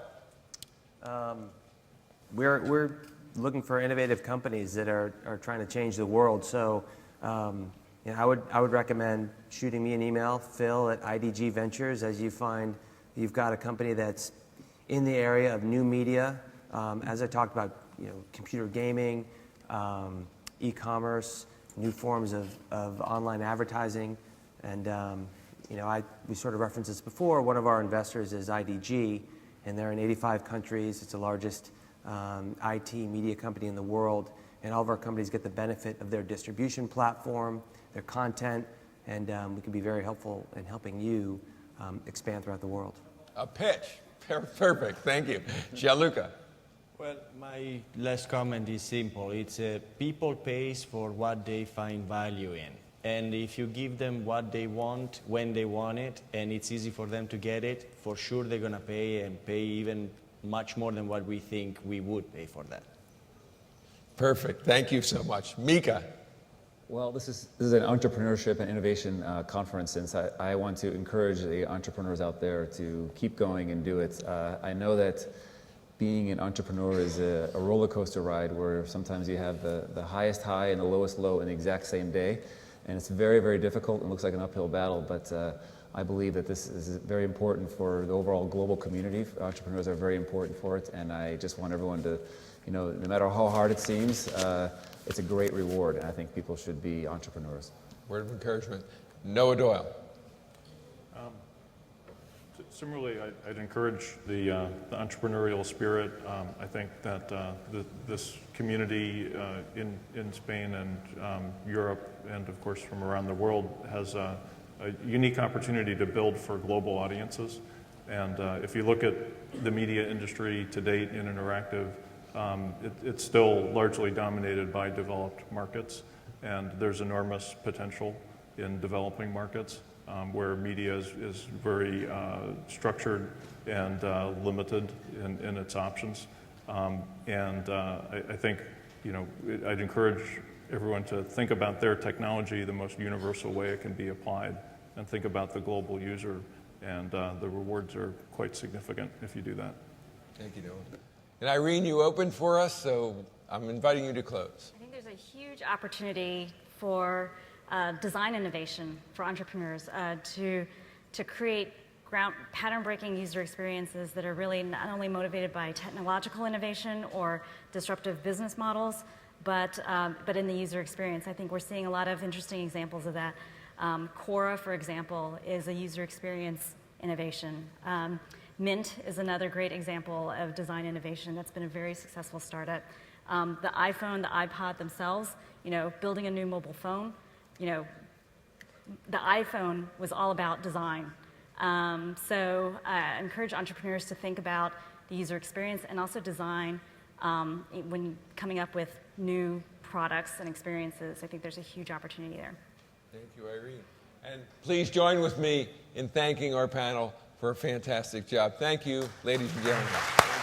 We're looking for innovative companies that are trying to change the world. So I would recommend shooting me an email, Phil@IDG Ventures, as you find you've got a company that's in the area of new media. As I talked about, computer gaming, e-commerce, new forms of online advertising, and we sort of referenced this before. One of our investors is IDG, and they're in 85 countries. It's the largest IT media company in the world, and all of our companies get the benefit of their distribution platform, their content, and we can be very helpful in helping you expand throughout the world. A pitch. Perfect. Thank you. Gianluca? Well, my last comment is simple. It's people pays for what they find value in. And if you give them what they want, when they want it, and it's easy for them to get it, for sure they're going to pay, and pay even much more than what we think we would pay for that. Perfect. Thank you so much. Mika? Well, this is an entrepreneurship and innovation conference, and so I want to encourage the entrepreneurs out there to keep going and do it. I know that being an entrepreneur is a roller coaster ride, where sometimes you have the highest high and the lowest low in the exact same day, and it's very, very difficult and looks like an uphill battle, but I believe that this is very important for the overall global community. Entrepreneurs are very important for it, and I just want everyone to, no matter how hard it seems, it's a great reward, and I think people should be entrepreneurs. Word of encouragement. Noah Doyle? Similarly, I'd encourage the entrepreneurial spirit. I think that this community in Spain and Europe, and of course from around the world, has a unique opportunity to build for global audiences. And if you look at the media industry to date in interactive, it's still largely dominated by developed markets, and there's enormous potential in developing markets. Where media is very structured and limited in its options. I think, I'd encourage everyone to think about their technology the most universal way it can be applied, and think about the global user, and the rewards are quite significant if you do that. Thank you, Noah. And Irene, you opened for us, so I'm inviting you to close. I think there's a huge opportunity for design innovation for entrepreneurs to create pattern-breaking user experiences that are really not only motivated by technological innovation or disruptive business models, but in the user experience. I think we're seeing a lot of interesting examples of that. Quora, for example, is a user experience innovation. Mint is another great example of design innovation that's been a very successful startup. The iPhone, the iPod themselves, building a new mobile phone. The iPhone was all about design. So I encourage entrepreneurs to think about the user experience and also design when coming up with new products and experiences. I think there's a huge opportunity there. Thank you, Irene. And please join with me in thanking our panel for for a fantastic job. Thank you, ladies and gentlemen.